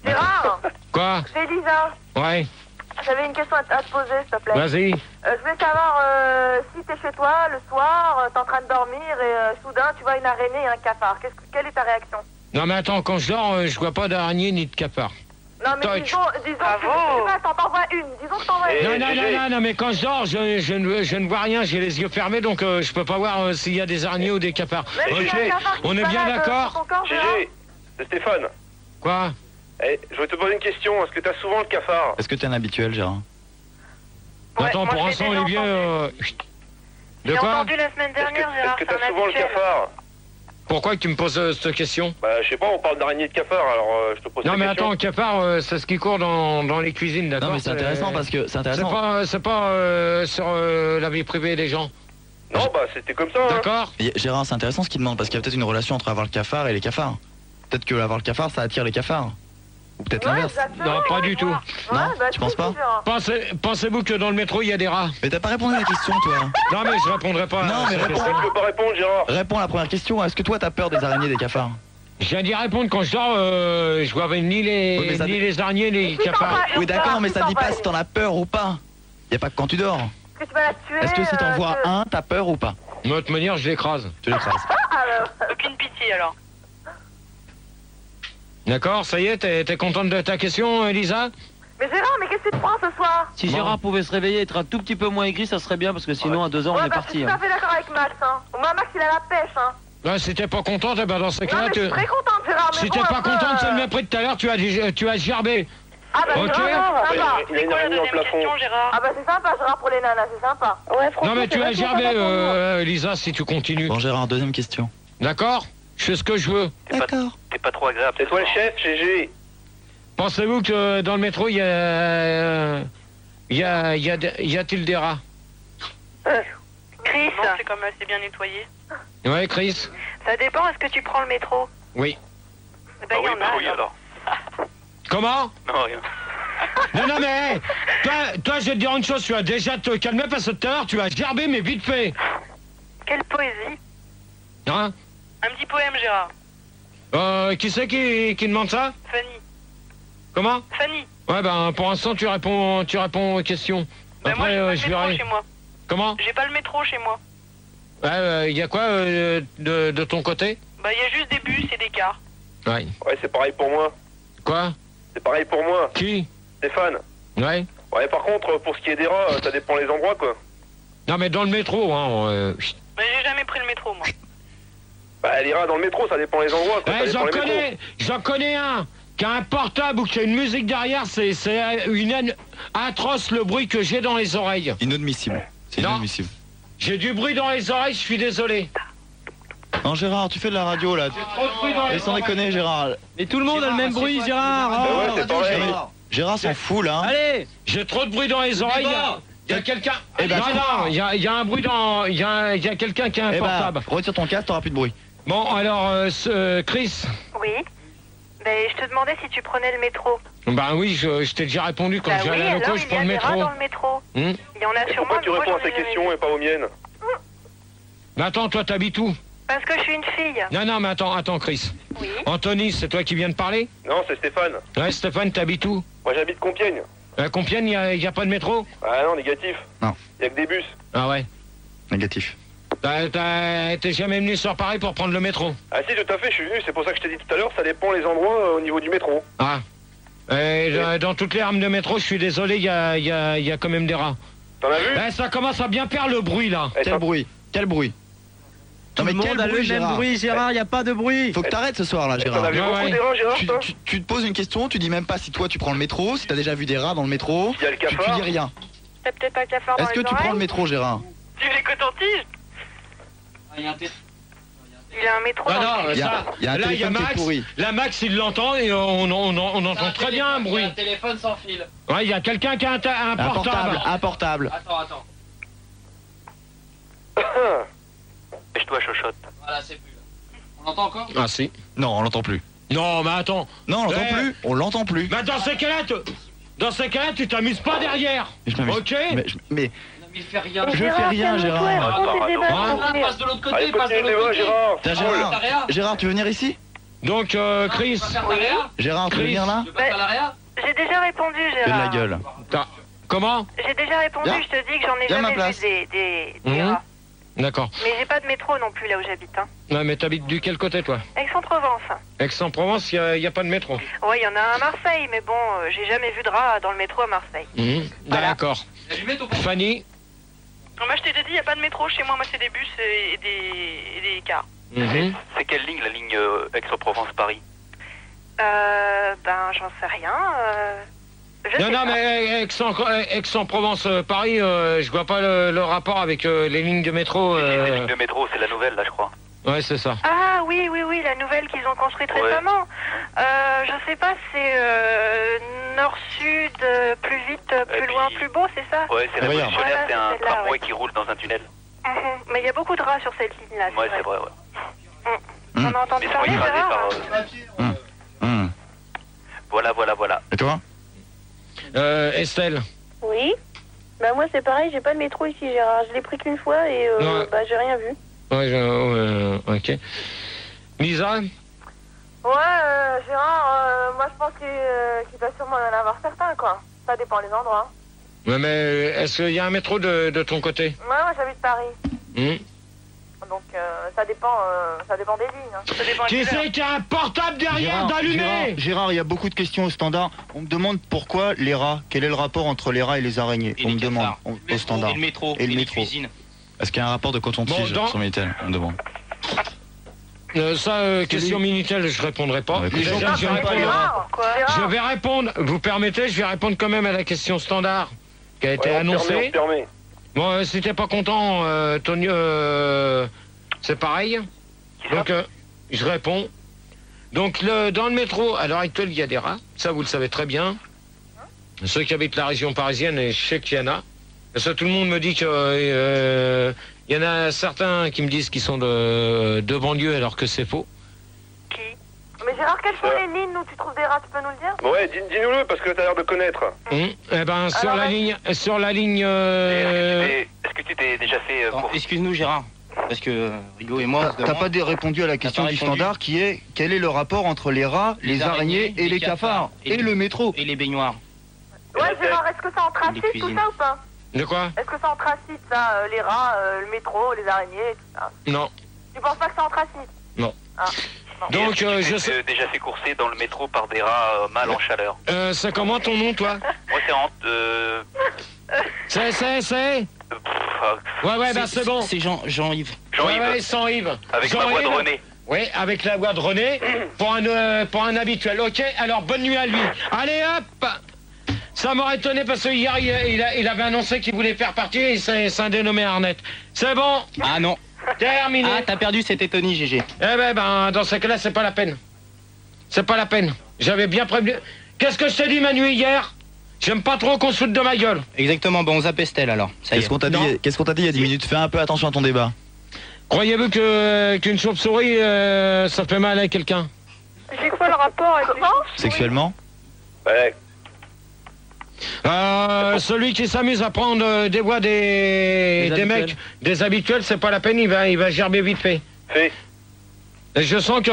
Gérard. Quoi? C'est Lisa. Ouais. J'avais une question à te poser, s'il te plaît. Vas-y. Je voulais savoir si t'es chez toi le soir, t'es en train de dormir et soudain tu vois une araignée et un cafard. Quelle est ta réaction? Non mais attends, quand je dors, je vois pas d'araignée ni de cafard. Non mais disons que tu t'en vois une. Disons que t'en vois une. Non, mais quand je dors, je ne vois rien, j'ai les yeux fermés, donc je peux pas voir s'il y a des araignées ou des cafards. Ok, on est bien d'accord? GG, c'est Stéphane. Quoi? Eh, je vais te poser une question, est-ce que t'as souvent le cafard? Est-ce que t'es un habituel, Gérard? Attends, pour l'instant, Olivier... De quoi? J'ai entendu la semaine dernière, Gérard, est-ce que t'as souvent le cafard? Pourquoi tu me poses cette question? Bah, je sais pas, on parle d'araignée de cafard, alors je te pose cette question. Non, mais attends, cafard, c'est ce qui court dans les cuisines, d'accord? Non, mais c'est intéressant parce que c'est intéressant. C'est pas sur la vie privée des gens. Non, bah, c'était comme ça. D'accord. Gérard, c'est intéressant ce qu'il demande parce qu'il y a peut-être une relation entre avoir le cafard et les cafards. Peut-être que avoir le cafard, ça attire les cafards. Ou peut-être l'inverse. Non, pas du tout. Non, tu penses pas? Pensez-vous que dans le métro, il y a des rats? Mais t'as pas répondu à la question, toi. Non, mais je répondrai pas. Non, mais réponds. Tu peux pas répondre, Gérard. Réponds à la première question. Est-ce que toi, t'as peur des araignées, des cafards? Je viens d'y répondre, quand je dors, je vois ni les araignées, ni les cafards. Oui, d'accord, mais ça dit pas si t'en as peur ou pas. Y a pas que quand tu dors. Que tu vas la tuer. Est-ce que si t'en vois un, t'as peur ou pas? De toute manière, je l'écrase. Tu l'écrases. Aucune pitié alors. D'accord, ça y est, t'es contente de ta question, Elisa? Mais Gérard, mais qu'est-ce que tu prends ce soir? Si Gérard pouvait se réveiller et être un tout petit peu moins aigri, ça serait bien parce que sinon à 2 ans on est parti. Je suis tout à fait d'accord avec Max. Moi, Max, il a la pêche. Ouais, si t'es pas contente, eh ben dans ce cas-là, je suis très contente, Gérard. Si t'es pas contente, c'est le mépris de tout à l'heure, tu as gerbé. Ah bah ok. Gérard, sympa. Il y a une araignée au plafond. Ah bah c'est sympa, Gérard, pour les nanas, c'est sympa. Ouais, Non mais tu as gerbé, Elisa, si tu continues. Bon, Gérard, deuxième question. D'accord? Je fais ce que je veux. D'accord. T'es pas trop agréable. C'est toi le chef, GG. Pensez-vous que dans le métro, y a-t-il des rats? Chris. Non, c'est comme assez bien nettoyé. Ouais, Chris? Ça dépend, est-ce que tu prends le métro? Oui. Ben, il y en a. Oui, alors. Comment? Non, rien. Non, mais toi, je vais te dire une chose, tu vas déjà te calmer parce que tout à l'heure, tu as gerbé, mais vite fait. Quelle poésie. Hein? Un petit poème, Gérard. Qui c'est qui demande ça? Fanny. Comment? Fanny. Ouais, ben, pour l'instant, tu réponds aux questions. Ben moi, Après, j'ai pas le métro chez moi. Comment? J'ai pas le métro chez moi. Ouais, y a quoi de ton côté? Bah, il y a juste des bus et des cars. Ouais. Ouais, c'est pareil pour moi. Quoi? C'est pareil pour moi. Qui? Stéphane. Ouais. Ouais, par contre, pour ce qui est des rats, ça dépend les endroits, quoi. Non, mais dans le métro, hein. Mais j'ai jamais pris le métro, moi. Bah, les rats dans le métro, ça dépend les endroits, quoi. Ça dépend les métros. J'en connais un qui a un portable ou qui a une musique derrière, c'est atroce le bruit que j'ai dans les oreilles. Inadmissible. C'est Non. inadmissible. J'ai du bruit dans les oreilles, je suis désolé. Non, Gérard, tu fais de la radio là. Trop de bruit dans les Et sans déconner, Gérard. Mais tout le monde a le même bruit, Gérard. Bah ouais, c'est pareil. Gérard s'en fout là. Allez. J'ai trop de bruit dans les oreilles. Il y a quelqu'un. Eh ben, non, il y a un bruit dans. Il y a quelqu'un qui a un Eh portable. bah, retire ton casque, t'auras plus de bruit. Bon, alors, Chris. Oui. Ben, je te demandais si tu prenais le métro. Ben oui, je t'ai déjà répondu quand Bah je oui, viens à la loco, alors, je il y prends a le des rats métro. dans le métro. Hmm Il y en a Et sûrement. pourquoi tu mais moi, réponds à j'en ai ces jamais questions vu. et pas aux miennes? Mais attends, toi, t'habites où? Parce que je suis une fille. Non, mais attends, Chris. Oui. Anthony, c'est toi qui viens de parler? Non, c'est Stéphane. Ouais, Stéphane, t'habites où? Moi, j'habite Compiègne. Compiègne, il y a pas de métro? Ah non, négatif. Non. Il y a que des bus. Ah ouais. Négatif. T'es jamais venu sur Paris pour prendre le métro? Ah si, tout à fait, je suis venu. C'est pour ça que je t'ai dit tout à l'heure, ça dépend les endroits au niveau du métro. Ah. Dans toutes les rames de métro, je suis désolé, il y a quand même des rats. T'en as vu? Ça commence à bien perdre le bruit, là. Quel bruit? Quel bruit? Tout le monde a le même bruit, Gérard, y a pas de bruit. Faut que t'arrêtes ce soir là, T'en Gérard. as vu beaucoup des rats, Gérard, toi? Tu te poses une question, tu dis même pas si toi tu prends le métro, si t'as déjà vu des rats dans le métro. Il y a le Tu cafard. dis rien. T'as peut-être pas cafard dans Est-ce que les tu prends le oreilles? métro, Gérard? Tu les cotons-tiges? Il y a un métro dans le Il y a un là, il y a téléphone qui est Max. pourri. Là, Max, il l'entend et on entend très bien un bruit. Un téléphone sans fil. Ouais, il y a quelqu'un qui a un portable. Un portable. Attends. Dépêche-toi, chochotte. Voilà, c'est plus là. On l'entend encore? Ah si. Non, on l'entend plus. Non, mais attends. Non, on l'entend Eh. plus. On l'entend plus. Bah dans ces cas-là, tu t'amuses pas derrière. Je m'amuse. Ok. Mais Il fait rien. je fais rien, Gérard. Passe de l'autre côté, Allez, passe de continue le l'autre débat, côté. Gérard. Tiens, T'as rien. Gérard, tu veux venir ici? Donc, Chris. Gérard, tu veux Chris. venir là? J'ai déjà répondu, Fais de la Gérard. gueule. Comment? J'ai déjà répondu, Viens. je te dis que j'en ai Viens à ma jamais place. vu des Mhm. rats. D'accord. Mais j'ai pas de métro non plus là où j'habite. Hein. Ouais, mais t'habites du quel côté, toi? Aix-en-Provence. Aix-en-Provence, il n'y a pas de métro. Ouais, il y en a un à Marseille, mais bon, j'ai jamais vu de rat dans le métro à Marseille. Voilà. D'accord. Fanny. Moi, je t'ai déjà dit, il n'y a pas de métro chez moi. Moi, c'est des bus et des cars. Mhm. C'est quelle ligne, la ligne Aix-en-Provence-Paris? Ben, j'en sais rien. Je Non, sais non, pas. mais Aix-en-Provence, Paris, je vois pas le rapport avec les lignes de métro. Les lignes de métro, c'est la nouvelle, là, je crois. Ouais, c'est ça. Ah oui, la nouvelle qu'ils ont construite Ouais. récemment. Je sais pas, c'est nord-sud, plus vite, plus puis- loin, plus beau, c'est ça? Ouais, c'est Regarde. révolutionnaire, Voilà, c'est un c'est celle-là, tramway ouais. qui roule dans un tunnel. Mhm. Mais il y a beaucoup de rats sur cette ligne-là. Ouais, c'est vrai, ouais. On a entendu Ils sont parler, écrasés Gérard? par... Voilà. Et toi? Estelle. Oui. Bah moi c'est pareil, j'ai pas de métro ici Gérard. Je l'ai pris qu'une fois et Ouais. bah j'ai rien vu. Ouais, ok. Lisa. Ouais, Gérard, moi je pense qu'il va sûrement y en avoir certains quoi. Ça dépend des endroits. Ouais, mais est-ce qu'il y a un métro de ton côté? Ouais, moi j'habite Paris. Hmm. Donc ça dépend des lignes. Hein. Ça dépend à Qui quelle heure. c'est qui a un portable derrière d'allumé? Gérard, il y a beaucoup de questions au standard. On me demande pourquoi les rats. Quel est le rapport entre les rats et les araignées? On me demande au standard. Et le métro. Et le les métro. cuisines. Est-ce qu'il y a un rapport de coton-tige Bon, dans- sur Minitel? On me demande. Question Minitel, je répondrai pas. Ouais, Déjà, écoute, je vais je répondre- Gérard, Quoi? Je vais répondre, vous permettez, je vais répondre quand même à la question standard qui a été Ouais, on annoncée. se permet. Bon, si t'es pas content, Tony, c'est pareil. Donc, je réponds. Donc, dans le métro, à l'heure actuelle, il y a des rats. Ça, vous le savez très bien. Ceux qui habitent la région parisienne, et je sais qu'il y en a. Parce que tout le monde me dit que il y en a certains qui me disent qu'ils sont de banlieue alors que c'est faux. Qui? Mais Gérard, quelles sont les lignes où tu trouves des rats, tu peux nous le dire? Ouais, dis-nous-le, parce que t'as l'air de connaître. Eh ben, sur Alors, la vas-y. ligne. Est-ce que tu t'es déjà fait Attends, course? excuse-nous, Gérard. Parce que Rigo et moi. on se T'as demande- pas répondu à la question pas du répondu. standard qui est quel est le rapport entre les rats, les araignées et les cafards? Et le métro? Et les baignoires. Ouais, Gérard, est-ce que ça entracite tout cuisines. ça ou pas? De quoi? Est-ce que ça entracite ça, les rats, le métro, les araignées, tout ça? Non. Tu penses pas que ça entracite? Non. Ah. Donc, je sais. déjà fait courser dans le métro par des rats mal en chaleur. C'est comment ton nom, toi? Moi, c'est en... C'est. Ouais, bah c'est bon. C'est Jean-Yves. Jean-Yves, Ouais, sans Yves. avec ma voix de Jean-Yves. René. Oui, avec la voix de René, pour un habituel. Ok, alors bonne nuit à lui. Allez hop. Ça m'aurait étonné parce que hier, il avait annoncé qu'il voulait faire partie et c'est un dénommé Arnett. C'est bon, Ah non. terminé. Ah, t'as perdu, c'était Tony, GG. Eh ben, dans ce cas-là, c'est pas la peine. C'est pas la peine. J'avais bien prévenu. Qu'est-ce que je t'ai dit, Manu, hier? J'aime pas trop qu'on se foute de ma gueule. Exactement, bon, on zappe Estelle alors. Ça y Qu'est-ce est. qu'on t'a Non. dit, qu'est-ce qu'on t'a dit il y a 10 minutes? Fais un peu attention à ton débat. Croyez-vous qu'une chauve-souris, ça fait mal à quelqu'un? C'est quoi le rapport avec Sexuellement? Ouais. Celui qui s'amuse à prendre des voix des habituels. mecs, des habituels, c'est pas la peine, il va gerber vite fait. Fait. Et je sens que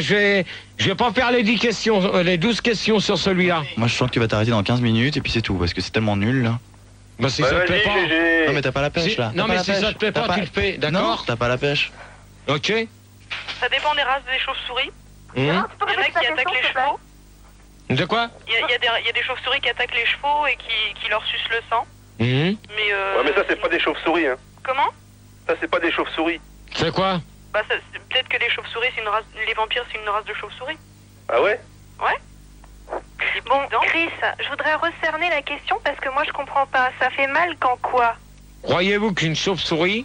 je vais pas faire les 10 questions, les 12 questions sur celui-là. Moi je sens que tu vas t'arrêter dans 15 minutes et puis c'est tout parce que c'est tellement nul là. Bah si Bah, ça te plaît vas-y, pas. GG. Non mais t'as pas la pêche Si- là. non T'as mais pas si la ça pêche. te plaît T'as pas, tu le fais, Non, d'accord? t'as pas la pêche. Ok. Ça dépend des races des chauves-souris. Hum. Tu peux Il y en a répéter ta qui attaquent question, les s'il te plaît? chevaux. De quoi? Il y a des chauves-souris qui attaquent les chevaux et qui leur sucent le sang. Hum. Mais Ouais, mais ça, c'est pas des chauves-souris, hein. Comment? Ça, c'est pas des chauves-souris. C'est quoi? Bah, peut-être que les chauves-souris, c'est une race. Les vampires, c'est une race de chauves-souris. Ah ouais? Bon, Chris, je voudrais recerner la question parce que moi, je comprends pas. Ça fait mal quand quoi? Croyez-vous qu'une chauve-souris,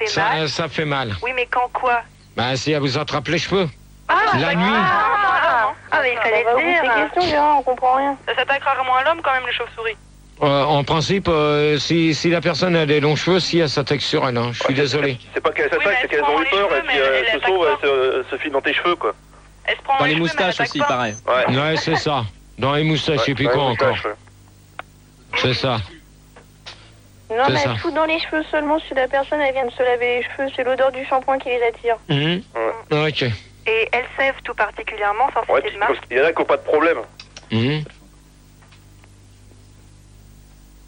C'est mal? ça fait mal? Oui, mais quand quoi? Bah si elle vous attrape les cheveux. Ah, La nuit. Ah, mais il fallait le dire. Tes questions, Gérard, on comprend rien. Ça s'attaque rarement à l'homme quand même, les chauves-souris. En principe, si la personne a des longs cheveux, si elle s'attaque sur elle, hein. Je suis désolé. C'est pas qu'elles Oui, mais s'attaquent, c'est elle qu'elles prend ont eu les peur cheveux, et puis mais elle elles se attaque sauvent, pas. elles se filent dans tes cheveux, quoi. Elle se prend Dans les les cheveux, mais elle moustaches attaque aussi, pas. pareil. Ouais. Ouais, c'est ça. Dans les moustaches, et puis Ouais, quoi ouais, encore? moustache, ouais. C'est ça. Non, C'est mais ça. elle fout dans les cheveux seulement si la personne elle vient de se laver les cheveux. C'est l'odeur du shampoing qui les attire. Mhm. Ok. et LCF tout particulièrement, sans Ouais, citer de marque. parce qu'il y en a qui n'ont pas de problème. Mhm.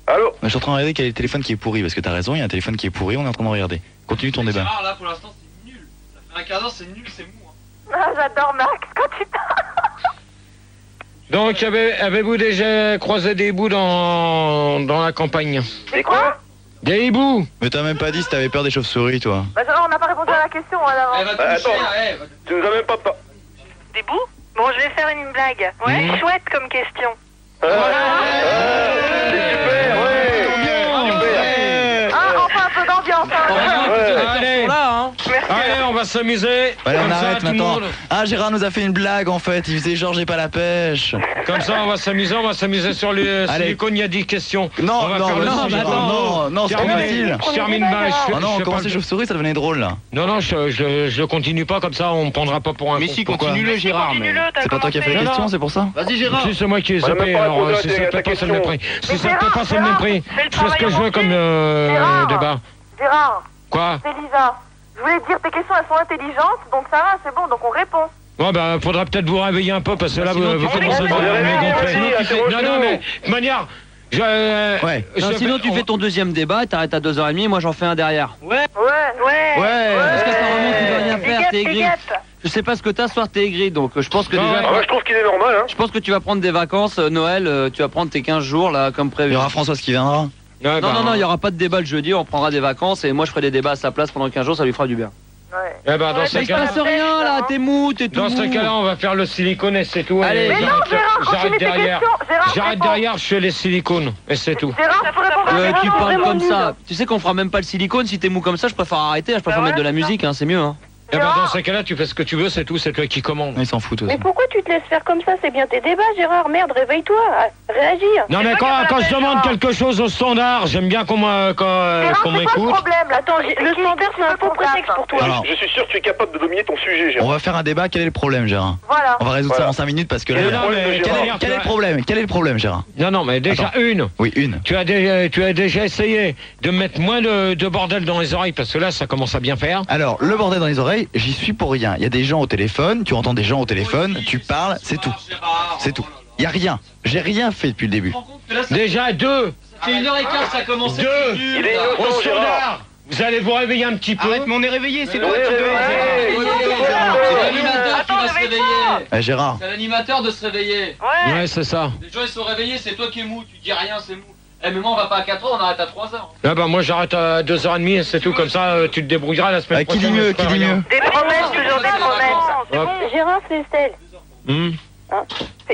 Allô? Je suis en train de regarder quel est le téléphone qui est pourri, parce que t'as raison, il y a un téléphone qui est pourri, on est en train de regarder. Continue ton débat. Gérard, là, pour l'instant, c'est nul. Ça fait un quart d'heure, c'est nul, c'est mou. Hein. Ah, j'adore Max quand tu parles. Donc, avez-vous déjà croisé des hiboux dans la campagne? C'est quoi? Des hiboux? Mais t'as même pas dit si t'avais peur des chauves-souris, toi. Bah, on n'a pas répondu à la question alors. Elle va te Bah, toucher, attends. ouais, Tu nous as même pas... Des bouts? Bon, je vais faire une blague. Ouais, Mhm. chouette comme question. C'est super, ouais. Ah, enfin un peu d'ambiance. Allez, là, hein. allez, on va s'amuser. Allez, Comme on ça, arrête tout le maintenant. monde. Ah, Gérard nous a fait une blague en fait, il faisait genre j'ai pas la pêche. Comme ça, on va s'amuser sur les Allez. silicones. Il y a 10 questions. Non, On va non, faire le non, silicone. Gérard, non, c'est trop Terminé. facile. Je termine pas. Oh non, je fais comment pas c'est le- chauve-souris, ça devenait drôle là. Non, je continue pas comme ça, on me prendra pas pour un Mais con. si, Pourquoi? continue-le, Gérard. Continue-le, t'as C'est pas toi qui as fait les Non, questions, non. c'est pour ça? Vas-y, Gérard. Si, c'est moi qui ai On a même zappé, pas alors répondu à si ça ta te plaît pas, c'est le question. mépris. Si Mais ça te plaît pas, c'est le Gérard, mépris. fais le Tu fais ce que je veux travail comme Gérard. débat. Gérard, Quoi? c'est Lisa. Je voulais te dire, tes questions elles sont intelligentes, donc ça va, c'est bon, donc on répond. Bon, bah, faudra peut-être vous réveiller un peu, parce que là, Sinon, vous tu fais commencez des- à me gonfler. Sinon, tu fais- Non, non, mais, de manière, Ouais. Non, sinon, tu fais ton deuxième débat et t'arrêtes à 2h30 et moi j'en fais un derrière. Ouais. Ouais. Parce qu'apparemment, tu dois rien faire, t'es aigri. Gaffe. Je sais pas ce que t'as ce soir, t'es aigri, donc je pense que Non, déjà. Ah ouais, je trouve qu'il est normal, hein. Je pense que tu vas prendre des vacances, Noël, tu vas prendre tes 15 jours là, comme Il prévu. y aura Françoise qui viendra. Ouais, Non, bah, non, il y aura pas de débat le jeudi, on prendra des vacances et moi je ferai des débats à sa place pendant 15 jours, ça lui fera du bien. Ouais. Eh ben, dans Ouais, ce Mais il se cas-là, passe rien là, t'es mou, t'es tout dans ce mou. cas-là, on va faire le silicone et c'est tout. Allez. Et Mais non, j'arrête- Gérard, j'arrête continue tes derrière. questions. Gérard, J'arrête réponds. derrière, je fais les silicones et c'est tout. Gérard, tu peux répondre à Gérard, Tu c'est parles vraiment comme nul. ça. Tu sais qu'on fera même pas le silicone, si t'es mou comme ça, je préfère arrêter, je préfère Bah mettre de ouais, la c'est ça. musique, hein, c'est mieux. Hein. Eh ben, dans ce cas-là, tu fais ce que tu veux, c'est tout, c'est toi qui commande. Il s'en fout aussi. Mais pourquoi tu te laisses faire comme ça? C'est bien tes débats, Gérard. Merde, réveille-toi. Réagir. Non, mais toi qui as quand pas je la demande pêche, quelque chose au standard, j'aime bien qu'on Gérard, c'est quoi le m'écoute. problème là? Attends, le standard, c'est un faux prétexte pour toi. Alors, Je suis sûr que tu es capable de dominer ton sujet, on Gérard. va faire un débat, quel est le problème, Gérard? Voilà. On va résoudre ça Voilà. en 5 minutes parce que là. Non, non, mais Quel est- Gérard, Quel est le problème? Quel est le problème, Gérard? Non, non, mais déjà une. Oui, une. Tu as déjà essayé de mettre moins de bordel dans les oreilles parce que là, ça commence à bien faire. Alors, le bordel dans les oreilles, j'y suis pour rien. Il y a des gens au téléphone, tu entends des gens au téléphone, tu parles, c'est tout. C'est tout. Il y a rien. J'ai rien fait depuis le début. Déjà deux. C'est 1h15, ça commence. Deux. Il est Au innocent, Gérard. standard. Vous allez vous réveiller un petit peu. Arrête, mais on est réveillé, c'est toi Ouais, qui ouais, dois. ouais. C'est l'animateur qui Attends, va se réveille-toi. réveiller. Gérard, C'est l'animateur de se réveiller. Ouais. Ouais, c'est ça. Les gens ils sont réveillés, c'est toi qui es mou, tu dis rien, c'est mou. Eh mais moi on va pas à 4h, on arrête à 3h. Là, bah, moi, j'arrête à 2h30 et c'est tout. Comme ça, tu te débrouilleras la semaine qui prochaine. dit mieux? je ferai Qui dit rien. mieux? Des promesses, toujours des promesses. Hop. Gérard, c'est Estelle. Hum.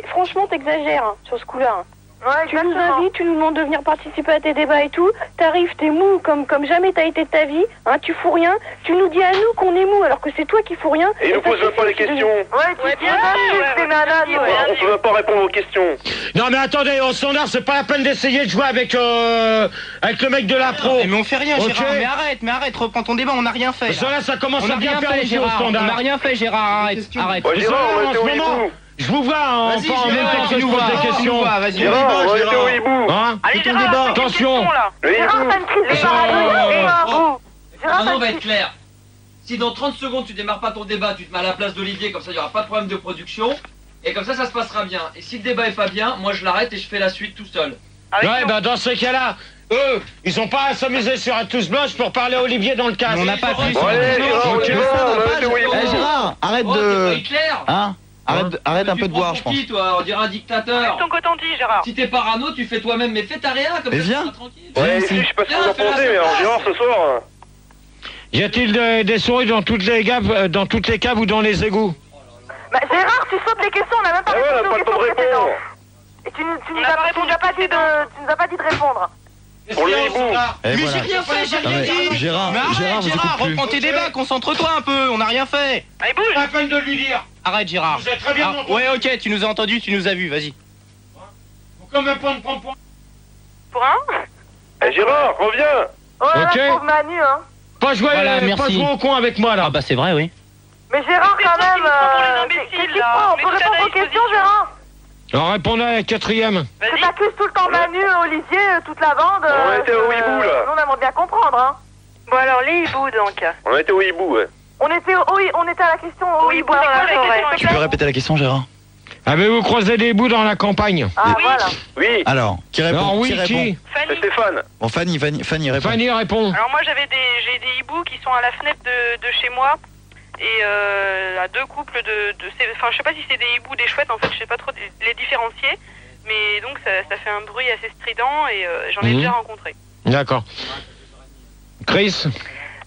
Franchement, t'exagères hein, sur ce coup-là. hein. Ouais, Tu nous exactement. invites, tu nous demandes de venir participer à tes débats et tout. T'arrives, t'es mou comme jamais t'as été de ta vie. Hein, tu fous rien. Tu nous dis à nous qu'on est mou alors que c'est toi qui fous rien. Et il nous ça pose même pas les suffit de- questions. Ouais, tu Ouais, te bien donnes sûr, des ouais, nanas, ouais, toi. ouais. On peut même pas répondre aux questions. Non, mais attendez, au standard, c'est pas la peine d'essayer de jouer avec le mec de la pro. Mais on fait rien, Ok. Gérard. Mais arrête, reprends ton débat, on n'a rien fait. Parce que là, ça commence On à n'a bien rien faire fait, aussi au Gérard. On standard. n'a rien fait, Gérard. Arrête. Arrête. Ouais, Gérard, on en était ce au moment, hibou. je vous vois en Vas-y, en même Gérard, temps que tu je nous pose vois, des tu nous questions. vois, vas-y. Gérard, on était au hibou. Hein? Allez, Ton Gérard, débat. quelle Attention. question, là Le Gérard, hibou. t'as une crise de Je- parano. Gérard, Maintenant on va t'as être clair. Si dans 30 secondes tu démarres pas ton débat, tu te mets à la place d'Olivier, comme ça il n'y aura pas de problème de production. Et comme ça se passera bien. Et si le débat est pas bien, moi je l'arrête et je fais la suite tout seul. Avec Ouais, nous. bah dans ce cas-là, eux, ils ont pas à s'amuser sur un tous blanche pour parler à Olivier dans le casque. On n'a pas pu. Bon, allez, Gérard, on Ok. y va, on était au hibou. Eh, Gérard, arrête Oh, t'es pas de. clair. Hein? Arrête un peu de boire, je pense. Qui, toi, on dirait un dictateur. Avec ton coton-tige, Gérard. Si t'es parano, tu fais toi-même, mais fais ta réa comme Mais ça, viens. tu seras tranquille. Ouais, Viens ici, ici. je sais pas ce que vous en pensez, mais alors Gérard, ce soir... Y a-t-il des souris dans toutes les caves ou dans les égouts? Bah, Gérard, tu sautes les questions, on n'a même pas Ah ouais, on répondu n'a aux pas le temps questions de répondre. précédentes. Et tu nous On n'a pas répondu tu nous as pas dit de répondre. Pour le hibou. Eh, Mais voilà. j'ai rien fait, j'ai Non, rien mais dit. Gérard, Mais arrête, Gérard, vous Gérard, écoute plus. reprends tes débats, concentre-toi un peu, on n'a rien fait. Allez, bouge. Pas la peine de lui dire. Arrête, Gérard. Vous êtes très bien entendu. Ouais, ok, tu nous as entendu, tu nous as vu, vas-y. Faut quand même pas me prendre pour... Pour un. Eh, Gérard, reviens. Oh là Ok. là, pauvre Manu, hein. Pas jouer, Voilà, pas merci. jouer au con avec moi là. bah c'est vrai, oui. Mais Gérard, C'est quand toi qui même, nous prends pour les imbéciles, qu'est-ce qu'il là. faut? On Mais peut tout à répondre aux disposition. questions, Gérard. Alors répondez à la quatrième. Parce que Vas-y. t'accuses tout le temps Manu, Olivier, toute la bande. On était au hibou, là. Nous, on aimerait bien comprendre, hein. Bon, alors, les hiboux, donc. On était au hibou, ouais. On était à la question au hibou dans la forêt. Tu peux répéter la question, Gérard? Avez-vous croisé des hiboux dans la campagne? Ah, voilà. Oui. Alors, qui répond? Alors oui, Qui répond? qui? C'est Stéphane. Bon, Fanny répond. Fanny répond. Alors moi j'ai des hiboux qui sont à la fenêtre de chez moi et à deux couples enfin je sais pas si c'est des hiboux, des chouettes en fait, je sais pas trop les différencier, mais donc ça fait un bruit assez strident et j'en ai déjà rencontré. D'accord. Chris?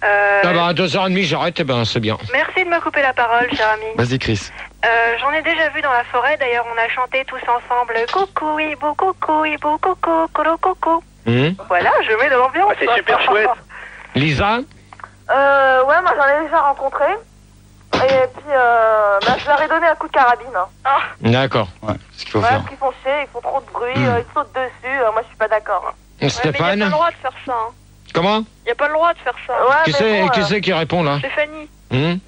Ah bah à 2h30 j'arrête, et ben c'est bien. Merci de me couper la parole, cher ami. Vas-y, Chris. J'en ai déjà vu dans la forêt, d'ailleurs on a chanté tous ensemble coucou hibou, coucou, colo coco. Voilà, je mets de l'ambiance. Ah, c'est super chouette. Lisa? Ouais, moi j'en ai déjà rencontré. Et puis, je leur ai donné un coup de carabine. Hein. D'accord. Ouais, c'est ce qu'il faut Ouais, faire. parce qu'ils font chier, ils font trop de bruit, ils sautent dessus. Moi je suis pas d'accord. Stéphane? Mais y a pas le droit de faire ça. Hein. Comment? Y a pas le droit de faire ça. Ouais, Qui c'est qui répond là? C'est Fanny. Hum,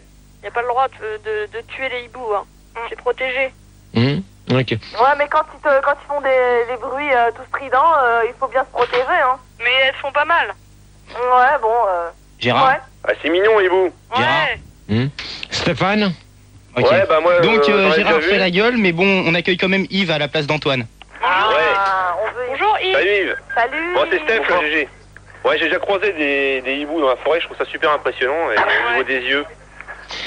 Y a pas le droit de tuer les hiboux. Hein. C'est protégé. Ok. Ouais, mais quand ils font des bruits tout stridents, il faut bien se protéger. Hein. Mais elles font pas mal. Ouais, bon. Gérard. Ouais. Ah, c'est mignon, hibou. Ouais. Stéphane? Ok. Ouais, bah moi. Donc j'en ai Gérard déjà vu. fait la gueule, mais bon, on accueille quand même Yves à la place d'Antoine. Bonjour Yves. Salut Yves. Salut. Bon, c'est Steph, là, GG. Ouais, j'ai déjà croisé des hiboux dans la forêt, je trouve ça super impressionnant. Et au niveau des yeux.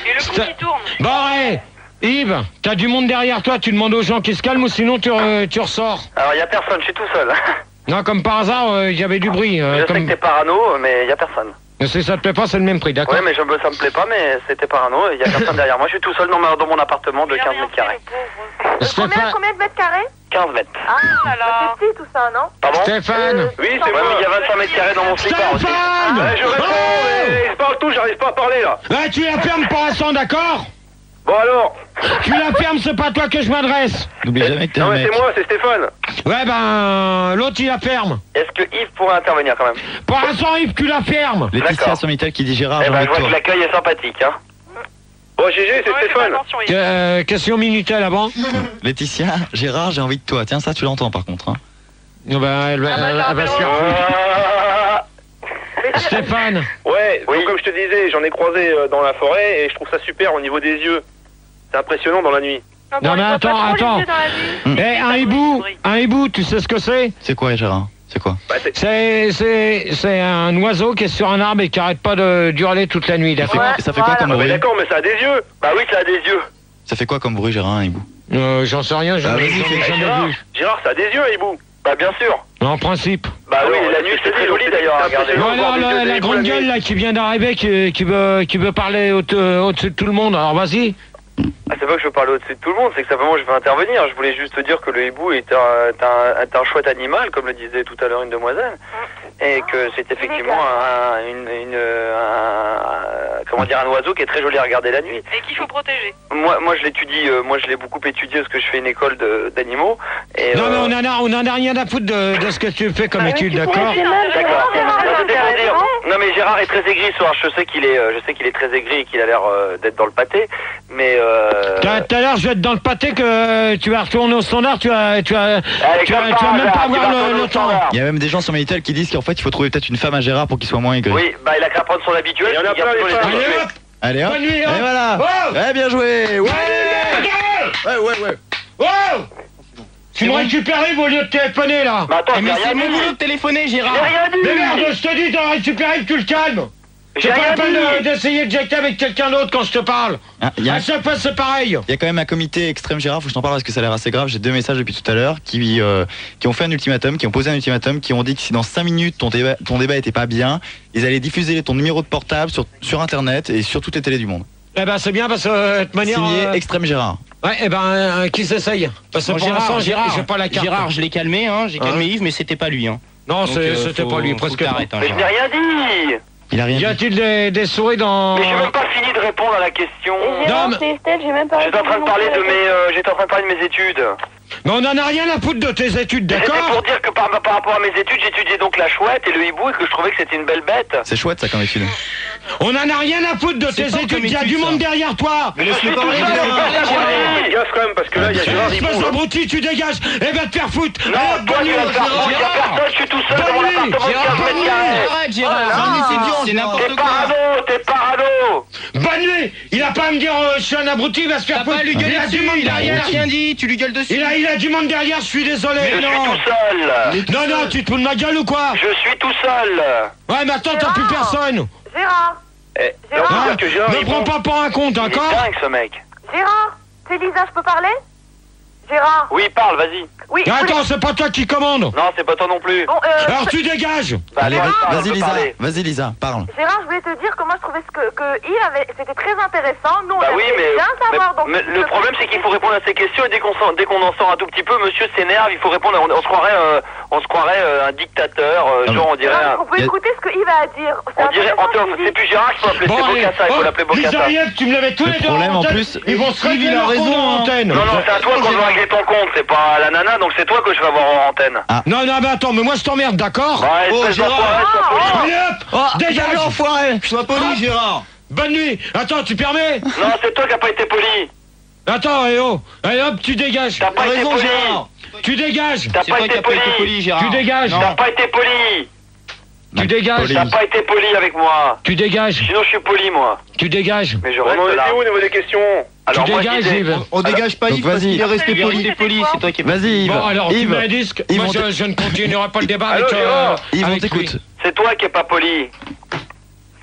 Et le cou qui tourne. Bon, allez, Yves, t'as du monde derrière toi, tu demandes aux gens qui se calment ou sinon tu ressors. Alors, y a personne, je suis tout seul. Non, comme par hasard, il y avait du bruit. Je sais comme... que t'es parano, mais y a personne. Si ça te plaît pas, c'est le même prix, d'accord? Ouais, mais ça me plaît pas, mais c'était parano, y a personne derrière moi. Je suis tout seul dans mon appartement de 15 mètres carrés. Combien de mètres carrés? 15 mètres. Ah, c'est petit tout ça, non? Pardon? Stéphane? Oui, c'est moi. Ouais, mais y a 25 mètres carrés dans mon slipper aussi. Stéphane! Ouais, je réponds, mais je parle tout, j'arrive pas à parler là. Ouais, tu la fermes pour l'instant, d'accord? Bon alors. Tu la fermes, c'est pas à toi que je m'adresse. N'oublie jamais que t'es Non, un mais mec. c'est moi, c'est Stéphane. Ouais, ben, l'autre il la ferme. Est-ce que Yves pourrait intervenir quand même? Pour l'instant, Yves, tu la fermes. Laetitia D'accord. Somitel qui dit Gérard, Eh j'ai ben, envie je de vois que toi. l'accueil est sympathique, hein. Bon, GG, c'est Stéphane. Question Minitel avant? Laetitia, Gérard, j'ai envie de toi. Tiens, ça, tu l'entends par contre. Hein. Ben, elle va se faire. Stéphane? Ouais, donc comme je te disais, j'en ai croisé dans la forêt et je trouve ça super au niveau des yeux. C'est impressionnant dans la nuit. Non, mais attends. Eh, un hibou, tu sais ce que c'est? C'est quoi, Gérard? C'est quoi? Bah, c'est- C'est un oiseau qui est sur un arbre et qui arrête pas de hurler toute la nuit. Ça fait quoi comme Ah, mais bruit? d'accord, mais ça a des yeux. Bah oui, ça a des yeux. Ça fait quoi comme bruit, Gérard, un hibou? J'en sais rien, j'en ai Eh, jamais Gérard, vu. Gérard, ça a des yeux, un hibou. Bah bien sûr. En principe. Bah oui, Alors, la nuit c'est très joli d'ailleurs à regarder. Non, Voilà, voir des yeux la des grande hiboux la gueule nuit. là qui vient d'arriver, qui veut parler au-dessus de tout le monde. Alors vas-y. Ah, c'est pas que je veux parler au-dessus de tout le monde, c'est que simplement je veux intervenir. Je voulais juste te dire que le hibou est un chouette animal, comme le disait tout à l'heure une demoiselle, et que c'est effectivement un oiseau qui est très joli à regarder la nuit. Et qu'il faut protéger. Moi je l'étudie, moi je l'ai beaucoup étudié parce que je fais une école d'animaux. Et Non, mais on en a rien à foutre de ce que tu fais comme étude, d'accord? D'accord. Non, c'était pour dire. Non mais Gérard est très aigri ce soir. Je sais qu'il est très aigri et qu'il a l'air d'être dans le pâté, mais. Tout à l'heure, je vais être dans le pâté que tu vas retourner au standard, tu vas même pas avoir le temps. Il y a même des gens sur Minitel qui disent qu'en fait, il faut trouver peut-être une femme à Gérard pour qu'il soit moins aigri. Oui, bah il a qu'à prendre son habituel. Il y en a plein, les femmes. Allez hop! Allez hop, Bonne nuit, et hop. voilà. Oh. Ouais, bien joué. Ouais. Ouais. Oh! Tu me récupères au lieu de téléphoner là! Mais attends, Mais j'ai c'est rien mon dit. boulot de téléphoner, Gérard. J'ai rien dit. Mais merde, je te dis, t'as récupéré, tu le calmes! J'ai C'est pas rien la peine dit. d'essayer de jecter avec quelqu'un d'autre quand je te parle! Ah, il y a- À chaque fois, c'est pareil! Il y a quand même un comité extrême Gérard, faut que je t'en parle parce que ça a l'air assez grave. J'ai 2 messages depuis tout à l'heure qui ont fait un ultimatum, qui ont posé un ultimatum, qui ont dit que si dans 5 minutes ton débat était pas bien, ils allaient diffuser ton numéro de portable sur internet et sur toutes les télés du monde. Eh ben, c'est bien parce que de toute manière. Signé extrême Gérard. Ouais, eh ben, qui s'essaye? Parce que Bon, pour l'instant, j'ai Gérard, pas la carte. Gérard, je l'ai calmé, hein, j'ai calmé Yves, mais c'était pas lui. Hein. Non, Donc, c'était faut- pas lui, faut presque que pas. t'arrêtes, hein, Mais je n'ai Gérard. rien dit. Il a rien Y dit. a-t-il des souris dans. Mais j'ai même pas fini de répondre à la question. Et Non, Gérard, mais- c'est Estelle, j'ai même pas J'étais en train de parler de mes études. Mais on en a rien à foutre de tes études, C'était d'accord? pour dire que par rapport à mes études, j'étudiais donc la chouette et le hibou et que je trouvais que c'était une belle bête. C'est chouette ça comme étude. On en a rien à foutre de tes pas études, comme il y a étude, du ça. monde derrière toi! Mais laisse-le parler, Gérard. Fais gaffe quand même, parce que là, il y a Gérard Espèce Hibou. d'abruti, tu dégages et va te faire foutre! Non, Eh, toi bonne tu nuit, vas te faire Gérard. foutre, il y a personne, je suis tout seul dans mon Bonne nuit, appartement de 15 Gérard, mètres bonne carrés. nuit. Arrête, Gérard, Oh là là. c'est T'es n'importe quoi. parano, t'es parano. Bonne nuit! Il a pas à me dire je suis un abruti, il va se faire T'as foutre! pas à lui gueuler Il a du dessus, monde il a derrière! rien dit, tu lui gueules dessus. Il a du monde derrière, je suis désolé! Je suis tout seul. Non, non, tu te fous de ma gueule ou quoi? Je suis tout seul. Ouais, mais attends, t'as plus personne! Gérard, Eh, Gérard. on peut dire que Gérard Ne Hibou. prends pas pour un con, Il est d'accord? dingue ce mec. Gérard, c'est Lisa, je peux parler? Gérard, Oui, parle, vas-y. oui, Et attends, c'est pas toi qui commande! Non, c'est pas toi non plus. bon, Alors tu dégages! Bah, Allez, toi, parle, vas-y je peux Lisa, parler. vas-y Lisa, parle. Gérard, je voulais te dire que moi je trouvais que Yves avait, c'était très intéressant. Nous, on Bah oui, aimerait mais, bien savoir. donc, mais le problème c'est qu'il faut répondre à ces questions et dès qu'on en sort un tout petit peu, monsieur s'énerve, il faut répondre. On se croirait un dictateur, genre on dirait. Gérard, on peut y a- écouter ce que Yves a à dire. C'est On dirait. intéressant ce qu'il C'est dit. plus Gérard qu'il faut appeler, Bon, c'est allez, Bocassa, il faut l'appeler Bocassa. Lisa et Yves, tu me l'avais tous Le les deux problème, en antenne. plus, Ils vont se régler il a leur raison, compte en hein. antenne! Non, non, c'est à toi qu'on doit régler ton compte, c'est pas à la nana, donc c'est toi que je vais avoir en antenne. Non, non, mais attends, mais moi je t'emmerde, d'accord? Ouais, espèce d'enfoiré, sois poli. Allez hop! Dégage! enfoiré. Sois poli, Gérard. Bonne nuit! Attends, tu permets? Non, c'est toi qui n'as pas été poli. Attends, eh oh! Allez hop, tu dégages! T'as pas été raison, poli. Gérard. Tu dégages! T'as C'est pas toi qui été as pas été poli. poli, Gérard. Tu dégages! T'as pas été poli. Tu dégages! Poli. T'as pas été poli avec moi. Tu dégages! Sinon, je suis poli, moi. Tu dégages! Mais je On en reste là. était où au niveau des questions? Alors, Tu moi, je dégages, disais. Yves! On dégage pas Donc Yves parce vas-y. qu'il est resté Il est poli. resté Poli, quoi c'est toi qui es Vas-y Yves. Bon, alors, tu Yves, mets un disque. Yves, Moi, on je ne continuerai pas le débat Allô, avec... Gérard Yves, on avec lui. t'écoute. C'est toi qui es pas poli.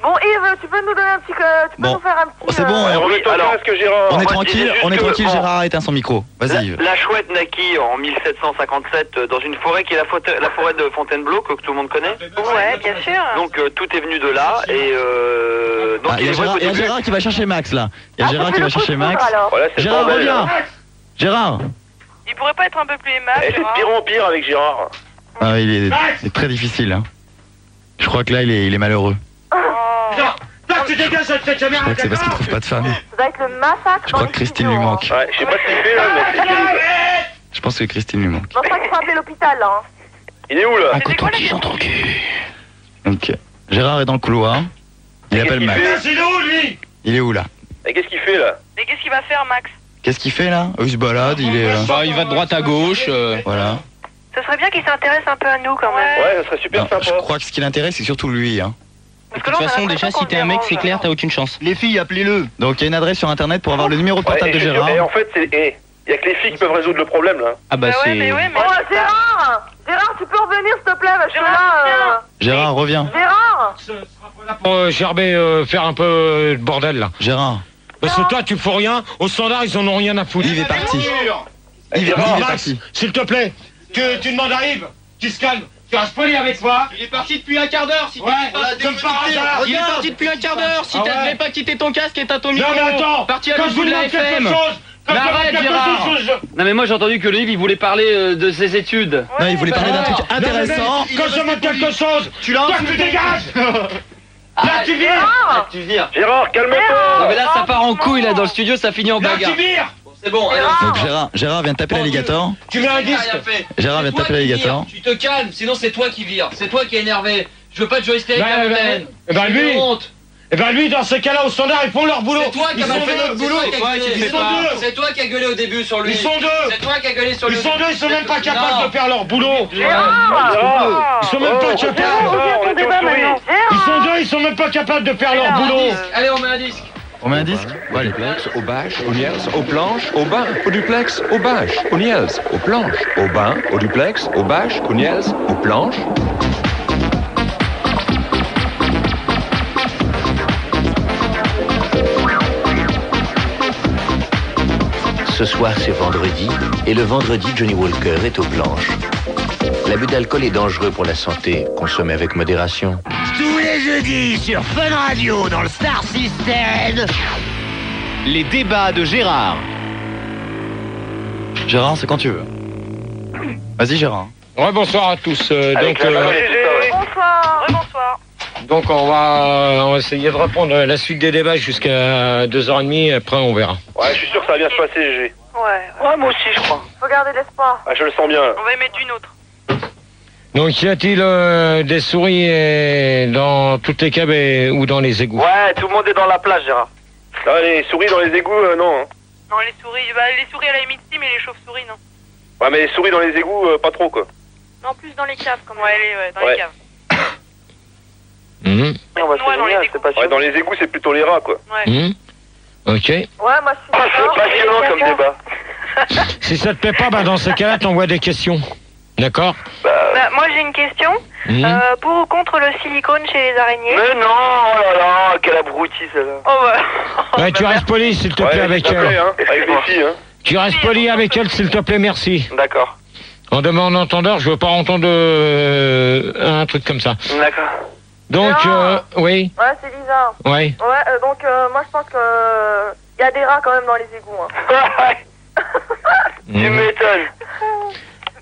Bon, Yves, tu peux nous donner un petit, tu peux Bon. nous faire un petit. C'est bon, Ouais, on- remets-toi alors, casque, Gérard. On est moi, je tranquille, disais juste on est que, tranquille, bon, Gérard a éteint son micro. Vas-y Yves. La chouette naquit en 1757 dans une forêt qui est la forêt de Fontainebleau, que tout le monde connaît. Ouais, bien sûr. Donc tout est venu de là et donc Ah, il y a est vrai Gérard, qu'au il y a début- Gérard qui va chercher Max là. Il y a Ah, Gérard ça qui fait va le coup de chercher foudre, Max. alors. Voilà, c'est le Gérard, bordel, reviens. là. Gérard. Il pourrait pas être un peu plus aimable, Eh, c'est de Gérard. pire en pire avec Gérard. Ah, c'est très difficile. Hein. Je crois que là il est malheureux. Oh. Là, tu dégages cette caméra, Je crois que c'est parce qu'il trouve pas de femme. Ça doit être le massacre. Je crois que Christine lui manque. Ouais, je sais pas ce qu'il fait là, mais c'est terrible. Je pense que Christine lui manque. Non, je crois qu'il faut appeler l'hôpital là. Hein. Il est où là? C'était quoi la question? Donc Gérard est dans le couloir. Il Et appelle qu'est-ce Max. qu'il fait C'est où, lui? Il est où là? Et qu'est-ce qu'il fait là? Mais qu'est-ce qu'il va faire, Max? Qu'est-ce qu'il fait là? Il se balade, il est. Bah, il va de droite à gauche. Voilà. Ce serait bien qu'il s'intéresse un peu à nous quand même. Ouais, ça serait super Non, sympa. je crois que ce qui l'intéresse c'est surtout lui. Hein. De toute façon, déjà, si t'es un mec, c'est clair, t'as aucune chance. Les filles, appelez-le. Donc il y a une adresse sur internet pour avoir le numéro de Ouais, portable et de je suis sûr- Gérard. et en fait, il y a que les filles qui peuvent résoudre le problème là. Ah bah Bah ouais, c'est... mais ouais, mais. Oh, Gérard! Gérard, tu peux revenir s'il te plaît, parce que là. Gérard, reviens. Gérard! Pour gerber, faire un peu de bordel, là. Gérard. Parce que toi, tu fous rien. Au standard, ils en ont rien à foutre. Yves est parti. Eh, Yves Gérard, est Max, parti. s'il te plaît, tu demandes à Yves, tu se calmes, tu restes poli avec moi. Il est parti depuis un quart d'heure. Si Ouais, comme par hasard. Il est parti depuis un quart d'heure. Si Ah ouais. t'avais pas quitté ton casque et t'as ton Non, micro. mais attends, Parti à quand je l'autre bout vous de la demande quelque FM. chose, quand Mais je demande arrête, quelque Gérard. chose, Non mais moi j'ai entendu que le livre il voulait parler de ses études. Non, il voulait parler d'un truc intéressant. quand je demande quelque chose, Tu l'as toi, tu insulté. dégages. Là, tu vires. Gérard! Tu vires. Gérard, calme-toi! Non mais là ça part en couille là dans le studio, ça finit en Là, bagarre. tu vires. Bon, c'est bon, allez. Donc Gérard vient de taper l'alligator. Tu mets un disque. Gérard vient de taper l'alligator. Tu te calmes, sinon c'est toi qui vire. C'est toi qui es énervé. Je veux pas de jouer hystérique à l'antenne. Eh ben, J'ai lui. eu honte. Eh ben lui, dans ce cas-là, au standard, ils font leur boulot. C'est toi qui Ils as sont mal fait deux. notre boulot. C'est toi qui Ils fais sont pas. deux. C'est toi qui as gueulé au début sur lui. Ils sont deux. C'est toi qui as gueulé sur lui. Ils sont deux, ils sont même pas capables Non. de faire leur boulot. Gérard! Ils sont même pas capables. Reviens on ton était débat au souris. maintenant. Ils sont Gérard! deux, ils sont même pas capables de faire leur boulot. Allez, on met un disque. On met un disque? Bon, allez. Duplex, au bâche, au niels, aux planches, au bain, au duplex, au bâche, au niels, aux planches, au bain, au duplex, au bâche, au niels, aux planches. Ce soir, c'est vendredi, et le vendredi, Johnny Walker est aux planches. L'abus d'alcool est dangereux pour la santé, consommé avec modération. Tous les jeudis sur Fun Radio dans le Star System. Les débats de Gérard. Gérard, c'est quand tu veux. Vas-y Gérard. Ouais, bonsoir à tous. Avec la main et tout ça, ouais. Bonsoir! Bonsoir. Donc on va essayer de reprendre la suite des débats jusqu'à 2h30, après on verra. Ouais, je suis sûr que ça va bien se passer, GG. Ouais, moi aussi, je crois. Faut garder l'espoir. Ah, je le sens bien. Là. On va y mettre une autre. Donc, y a-t-il des souris dans toutes les caves ou dans les égouts? Ouais, tout le monde est dans la plage, Gérard. Ah, les souris dans les égouts, non. Hein. Non, les souris à la limite si, mais les chauves-souris, non. Ouais, mais les souris dans les égouts, pas trop, quoi. Non, plus dans les caves, comme dans les caves. Ouais, dans les égouts, c'est plutôt les rats, quoi. Ouais. Ok. Ouais, moi je suis d'accord. C'est passionnant comme débat. Si ça te plaît pas, dans ces cas-là, t'envoies des questions. D'accord? Moi j'ai une question. Pour ou contre le silicone chez les araignées? Mais non, oh là là, quelle abrutie celle-là. Oh bah. Ouais, tu restes poli, s'il te plaît, avec elle. Hein, avec les filles, hein. Tu restes poli avec elle, s'il te plaît, merci. D'accord. En demandant entendeur, je veux pas entendre un truc comme ça. D'accord. Donc, oui. Ouais, c'est bizarre. Ouais. Ouais, donc moi je pense que y a des rats quand même dans les égouts. Hein. Tu m'étonnes.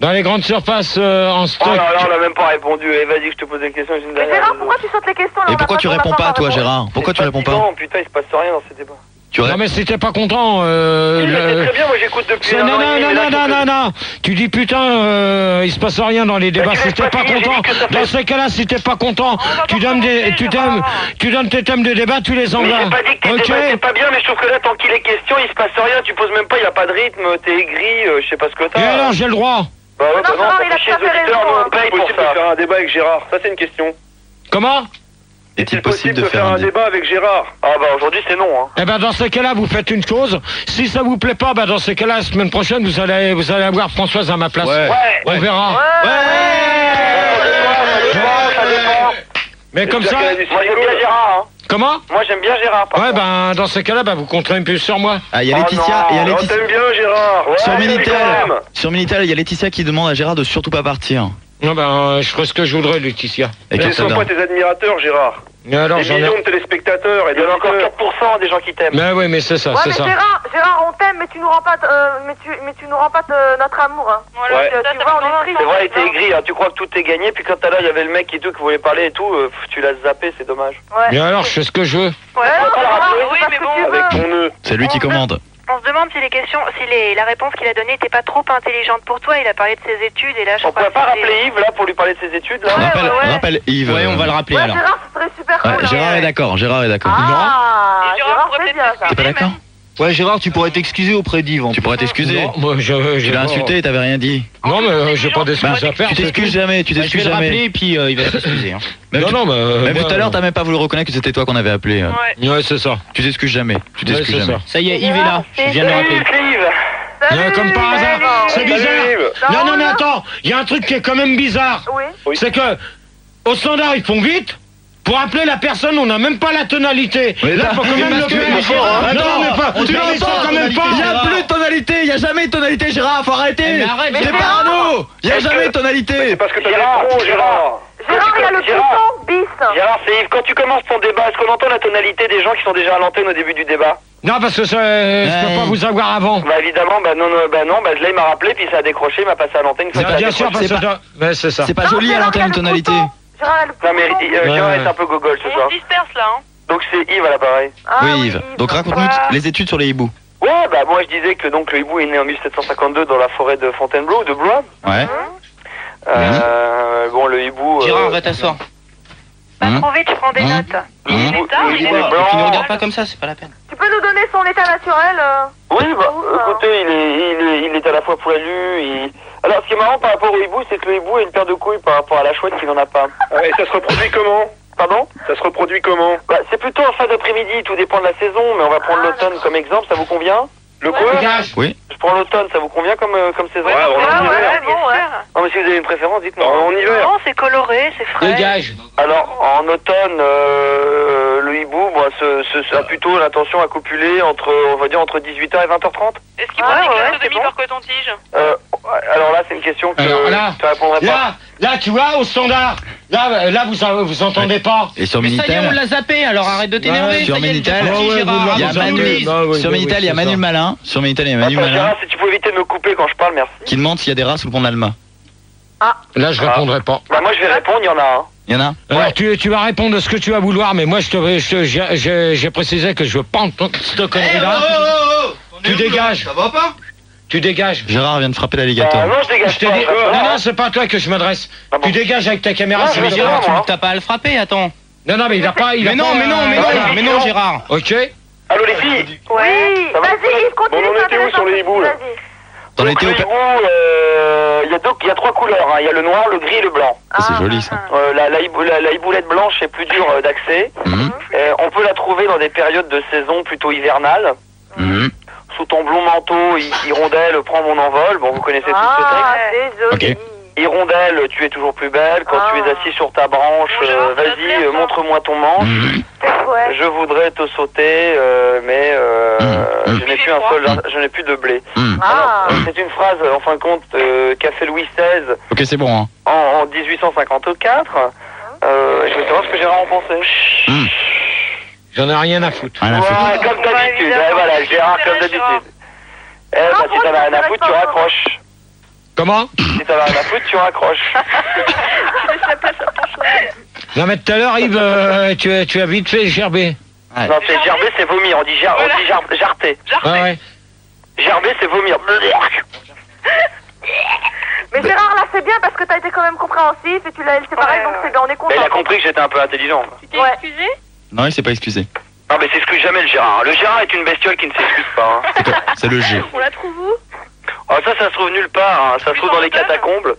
Dans les grandes surfaces en stock. Oh là là, on n'a même pas répondu. Eh, vas-y, je te pose une question. J'ai une dernière. Gérard, pourquoi tu sautes les questions là? Et pourquoi tu réponds pas, toi, Gérard? Pourquoi tu réponds pas? Non, putain, il se passe rien dans ces débats. Non, mais si t'es pas content. C'est très bien, moi j'écoute depuis un an. Non. Tu dis putain, il se passe rien dans les débats. Si t'es pas content, dans ces cas-là, si t'es pas content, tu donnes tes thèmes de débat, tu les envoies. J'ai pas dit que tes débats étaient pas bien, mais je trouve que là, tant qu'il est question, il se passe rien. Tu poses même pas, il y a pas de rythme, t'es aigri, je sais pas ce que t'as. Et alors, j'ai le droit. Bah ouais, non, ça fait chier les auditeurs, nous on paye pour possible de faire un débat avec Gérard? Ça, c'est une question. Comment? Est-il possible de faire un débat avec Gérard? Ah bah aujourd'hui c'est non. Hein. Eh ben dans ces cas-là, vous faites une chose. Si ça vous plaît pas, dans ces cas-là, la semaine prochaine, vous allez avoir Françoise à ma place. Ouais. On verra. Ça dépend. Mais comme ça. Moi j'aime bien Gérard. Hein. Comment? Moi j'aime bien Gérard. Ouais, dans ces cas-là, vous compterez un peu sur moi. Ah, il y a Laetitia. T'aimes bien Gérard? Sur Minitel, il y a Laetitia qui demande à Gérard de surtout pas partir. Non, je ferai ce que je voudrais, Laetitia. Mais ils sont pas tes admirateurs, Gérard. Mais alors, des millions de téléspectateurs et il y a encore 4% des gens qui t'aiment. Mais oui, mais c'est ça, c'est ça. Gérard, on t'aime, mais tu nous rends pas, notre amour. Hein. Voilà, ouais. Tu vois, on est triste. C'est vrai, il était aigri. Hein. Tu crois que tout est gagné, puis quand t'as là, il y avait le mec qui voulait parler et tout, tu l'as zappé, c'est dommage. Ouais. Mais alors, je fais ce que je veux. Ouais, oui, mais bon. Avec ton nœud. C'est lui qui commande. On se demande si la réponse qu'il a donnée n'était pas trop intelligente pour toi. Il a parlé de ses études et là, je on pourrait pas rappeler Yves là pour lui parler de ses études là. Rappelle Yves. Ouais, on va le rappeler alors. Gérard, ce serait super cool. Gérard est d'accord. Ah, Gérard, c'est bien ça. T'es pas d'accord? Ouais, Gérard, tu pourrais t'excuser auprès d'Yves. Tu pourrais t'excuser. Non, moi, tu l'as insulté, t'avais rien dit. Non, mais j'ai pas d'excuses à faire. Tu t'excuses jamais, tu t'excuses Je vais le jamais. rappeler et puis il va s'excuser. Hein. Même tout à l'heure, t'as même pas voulu reconnaître que c'était toi qu'on avait appelé. Ouais, c'est ça. Tu t'excuses jamais. Tu t'excuses jamais. Ça y est, Yves est là. Je viens de le rappeler. Comme par hasard, c'est bizarre. Non, mais attends, il y a un truc qui est quand même bizarre. Oui. C'est que, au standard, ils font vite. Pour appeler la personne, on n'a même pas la tonalité. Là, faut quand même le faire. Non, mais pas. Tu l'entends quand même pas. Il n'y a plus de tonalité. Il n'y a jamais de tonalité, Gérard. Faut arrêter. T'es parano. Il n'y a jamais de tonalité. C'est parce que t'as trop, Gérard. Gérard, il y a le bouton bis. Gérard, c'est Yves. Quand tu commences ton débat, est-ce qu'on entend la tonalité des gens qui sont déjà à l'antenne au début du débat? Non, parce que je peux pas vous avoir avant. Bah évidemment, là il m'a rappelé, puis ça a décroché, il m'a passé à l'antenne. Bien sûr, parce que c'est ça. C'est pas joli à l'antenne, tonalité. Non mais Gérard est un peu gogol ce soir. On se disperse là. Hein. Donc c'est Yves à l'appareil. Oui, Yves. Donc raconte-nous les études sur les hiboux. Ouais, bah moi je disais que donc le hibou est né en 1752 dans la forêt de Fontainebleau, de Blois. Ouais. Bon, le hibou. Gérard, va t'asseoir. Pas trop vite, je prends des notes. Il est tard, il est blanc. Tu ne regardes pas comme ça, c'est pas la peine. Tu peux nous donner son état naturel Oui, bah, écoutez, il est à la fois poilu, Alors, ce qui est marrant par rapport au hibou, c'est que le hibou a une paire de couilles par rapport à la chouette qui n'en a pas. Et ça se reproduit comment? Pardon? Ça se reproduit comment? Bah, c'est plutôt en fin d'après-midi, tout dépend de la saison, mais on va prendre l'automne comme exemple, ça vous convient? Le quoi? Oui. Je prends l'automne, ça vous convient comme saison? Ouais, bien sûr. Non, mais si vous avez une préférence, dites-moi. En hiver. Non, c'est coloré, c'est frais. Dégage. Alors, en automne, le hibou a plutôt l'intention à copuler on va dire, entre 18h et 20h30. Est-ce qu'il prend des glaces de demi par coton-tige? Alors là, c'est une question que je répondrai pas. Là, tu vois, au standard. Là, vous entendez pas. Et sur Mais ça y est, on Minitel. l'a zappé, alors arrête de t'énerver. Sur Minitel, il il y a Manu. Sur Minitel, il y a Manu le Malin. Sur Minitel, il y a Manu Attends, Malin Gérard, si tu peux éviter de me couper quand je parle, merci. qui demande s'il y a des rats sous le pont de l'Alma. Là, je répondrai pas. Bah moi, je vais répondre, il y en a un. Il y en a? Alors, tu vas répondre de ce que tu vas vouloir, mais moi, j'ai précisé que je veux pas entendre cette connerie-là. Tu dégages. Ça va pas? tu dégages. Gérard vient de frapper l'alligator. Non, je dégage te pas. dis, non, c'est pas à toi que je m'adresse. Tu dégages avec ta caméra, Non, c'est je bien. Gérard, moi. T'as pas à le frapper, attends. Non, mais il a pas. Mais non, Gérard. Ok. Allô les filles. Oui, Ça va vas-y, Yves, continue. Bon, on c'est était où intéressant, sur les hiboux, là vas-y. T'en Donc, étais le au... hibou, il y a 3 couleurs. Hein. Il y a le noir, le gris et le blanc. C'est joli ça. La hiboulette blanche est plus dure d'accès. On peut la trouver dans des périodes de saison plutôt hivernales. Sous ton blond manteau, hirondelle, prends mon envol. Bon, vous connaissez tout ce texte. C'est joli. Hirondelle, tu es toujours plus belle. Quand tu es assis sur ta branche, vas-y, montre-moi ton manche. Je voudrais te sauter, mais je n'ai plus de blé. Alors, c'est une phrase, en fin de compte, qu'a fait Louis XVI Ok, c'est bon. Hein. en 1854. Je veux savoir ce que Gérard en pensait. J'en ai rien à foutre. Rien à foutre. Ouais, comme d'habitude. Voilà, Gérard, comme d'habitude. Si t'en as rien à foutre, tu raccroches. Comment? Si t'en as rien à foutre, tu raccroches. Non, mais tout à l'heure, Yves, tu as vite fait gerber. Ouais. Non, c'est gerber, c'est vomir. On dit jarter. Ouais. Gerber, c'est vomir. Mais Gérard, là, c'est bien parce que t'as été quand même compréhensif et tu l'as, c'est pareil, donc c'est bien, on est content. Mais il a compris que j'étais un peu intelligent. Tu t'es excusé? Non, il s'est pas excusé. Non, mais s'excuse jamais le Gérard. Le Gérard est une bestiole qui ne s'excuse pas. Hein. C'est le G. On la trouve où? Oh, ça se trouve nulle part. Hein. Ça se trouve dans les catacombes.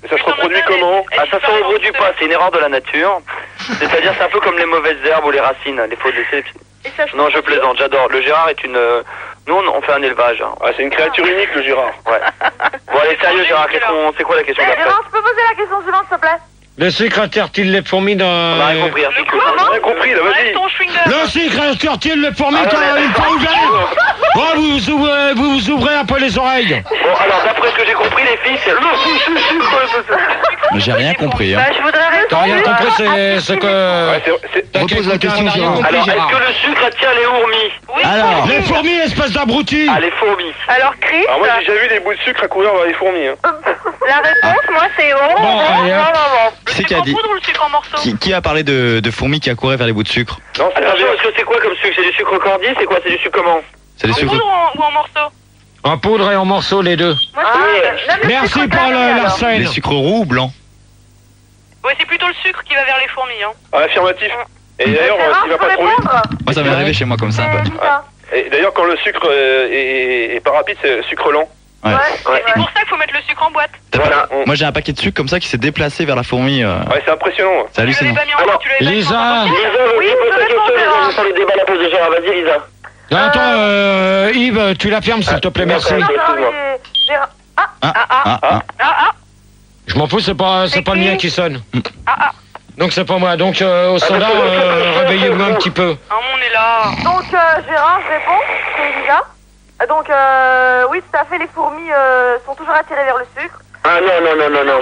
Mais ça se reproduit comment? Ah, ça se reproduit pas. C'est une erreur de la nature. C'est-à-dire, c'est un peu comme les mauvaises herbes ou les racines. Il faut laisser les pieds. Non, je plaisante. J'adore. Le Gérard est une... Nous, on fait un élevage. Hein. Ah, c'est une créature unique, le Gérard. Ouais. Bon, allez, sérieux, Gérard. C'est quoi la question d'après? Gérard, tu peux poser la question suivante, s'il te plaît? Le sucre attire-t-il les fourmis dans... On a rien compris. On a rien compris, là, vas-y. Le sucre attire-t-il les fourmis dans une fois ouverte? Oh, vous ouvrez un peu les oreilles. Bon, alors, d'après ce que j'ai compris, les filles, c'est... J'ai rien compris. Hein. Je voudrais T'as rien répondre. compris, c'est que... Repose la question, Gérard. Alors, est-ce que le sucre attire les fourmis? Oui. Alors, Les fourmis, espèce d'abruti. Ah, les fourmis. Alors, Chris, Alors moi, j'ai déjà vu des bouts de sucre à courir vers les fourmis. Hein. la réponse, moi, c'est oh. Bon, allez, hein. Oh, qui c'est qui a dit? Poudre ou le sucre en morceaux? Qui a parlé de fourmis qui accouraient vers les bouts de sucre? Non, c'est Attention, est-ce que c'est quoi comme sucre? C'est du sucre cordier? C'est quoi? C'est du sucre comment? C'est des En sucres. poudre ou en morceaux? En poudre et en morceaux, les deux. Merci pour la scène. Des sucres roux ou blancs? Ouais, c'est plutôt le sucre qui va vers les fourmis. Hein. Ah, affirmatif. Et d'ailleurs, s'il va pas trop vite. Moi, ça m'est arrivé chez moi comme ça. un peu. Et d'ailleurs, quand le sucre est pas rapide, c'est sucre lent. Ouais. C'est pour ça qu'il faut mettre le sucre en boîte. Voilà. Moi, j'ai un paquet de sucre comme ça qui s'est déplacé vers la fourmi. Ouais, c'est impressionnant. C'est hallucinant. Lisa. Oui, je sur le débat à la pause de Gérard. Vas-y, Lisa. Attends, Yves, tu la fermes, s'il te plaît, merci. Je m'en fous, c'est pas le mien qui sonne. Donc c'est pas moi. Donc au standard, réveillez-vous un petit peu. Ah, on est là. Donc, Gérard, je réponds, c'est Elisa. Donc, oui, tout à fait, les fourmis sont toujours attirées vers le sucre. Ah non.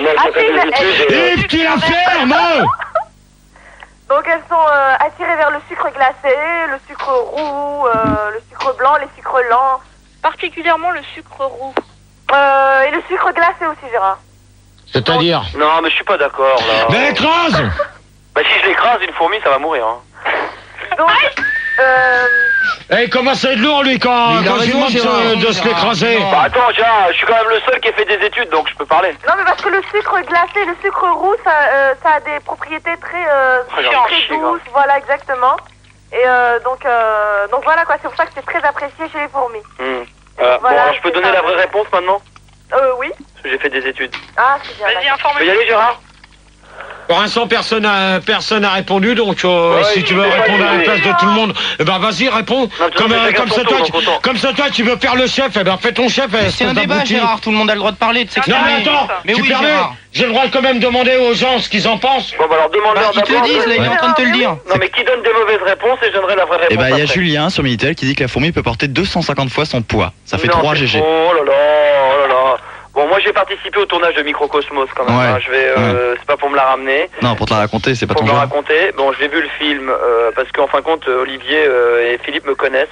Moi, Ah, je fais des études. Yves, tu la fermes. Donc, elles sont attirées vers le sucre glacé, le sucre roux, le sucre blanc, les sucres lents. Particulièrement le sucre roux. Et le sucre glacé aussi, Gérard. C'est-à-dire? Non, mais je suis pas d'accord, là. Mais écrase. Bah, si je l'écrase, une fourmi, ça va mourir. Hein. Donc, Eh, comment c'est lourd, lui, quand il a je lui raison, demande Gérard. de se l'écraser? Bah, attends, Gérard, je suis quand même le seul qui a fait des études, donc je peux parler. non, mais parce que le sucre glacé, le sucre roux, ça a des propriétés très douces, voilà, exactement. Et donc voilà, quoi, c'est pour ça que c'est très apprécié chez les fourmis. Voilà, Voilà, bon, alors je peux c'est donner ça. la vraie réponse maintenant? Oui. Parce que j'ai fait des études. Ah, c'est bien. Vas-y, Tu informe-nous. peux y aller, Gérard? Pour l'instant, personne n'a répondu, donc si tu veux il est répondre pas à la dit. place de tout le monde, eh ben vas-y, réponds. Comme ça, toi, tu veux faire le chef, eh ben fais ton chef. C'est un débat, Gérard, tout le monde a le droit de parler, de Non, s'exprimer. mais attends, Mais tu oui, permets? Gérard. J'ai le droit de quand même demander aux gens ce qu'ils en pensent. Bon, bah alors demande-leur Ils te le d'abord. disent, là, il est en train de te le dire. Non, mais qui donne des mauvaises réponses et je donnerai la vraie réponse. Et bah, il y a après. Julien sur Minitel qui dit que la fourmi peut porter 250 fois son poids. Ça fait Non, 3 c'est GG. faux. Oh là là. Bon, moi j'ai participé au tournage de Microcosmos quand même. Ouais. Hein. Je vais, c'est pas pour me la ramener. Non, pour te la raconter, c'est pas Pour ton me la genre. raconter. Bon, j'ai vu le film parce qu'en fin de compte, Olivier et Philippe me connaissent.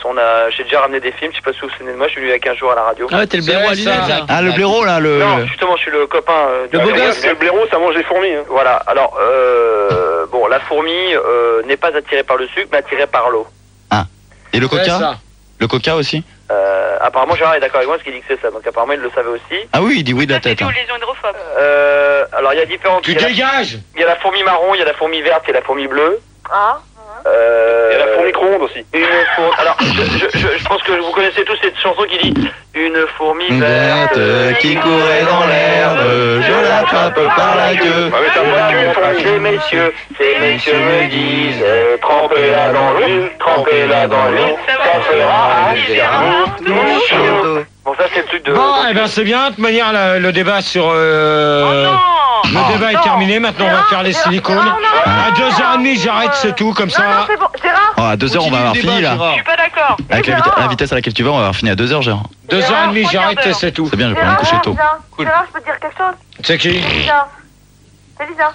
J'ai déjà ramené des films. Je sais pas si vous vous souvenez de moi. Je suis venu il y a 15 jours à la radio. Ah ouais, t'es le blaireau à lunettes, là. Ah, le blaireau là, Non, justement, je suis le copain. Le beau gosse, le blaireau, ça mange les fourmis. Hein. Voilà. Alors, bon, la fourmi n'est pas attirée par le sucre, mais attirée par l'eau. Ah. Et le Ouais, coca? ça. Le coca aussi? Apparemment Gérard est d'accord avec moi parce qu'il dit que c'est ça, donc apparemment il le savait aussi. Ah oui, il dit oui de la tête. C'est une lésion hydrophobe. Alors il y a différentes... Tu dégages. Il y a la fourmi marron, il y a la fourmi verte, il y a la fourmi bleue. Ah. Il y a la fourmi micro-ondes aussi. Alors, je pense que vous connaissez tous cette chanson qui dit une fourmi verte qui courait dans l'herbe, je l'attrape par la queue. Ces messieurs me disent trempez-la dans l'huile, trempez-la dans l'eau, ça sera Gérard tout chaud. Bon, ça c'est le truc de... Bon, eh ben c'est bien, de toute manière, le débat sur... Le débat est terminé, maintenant on va faire les silicones. À 2h30 j'arrête, c'est tout, comme ça. Non, c'est bon, Gérard. À 2h on va avoir fini là. Je suis pas d'accord. Avec la vitesse à laquelle tu vas, on va avoir fini à 2h, Gérard. 2h30 j'arrête et c'est tout. C'est bien, je vais pas me coucher tôt. Gérard, je peux te dire quelque chose? C'est qui? Lisa. C'est Lisa.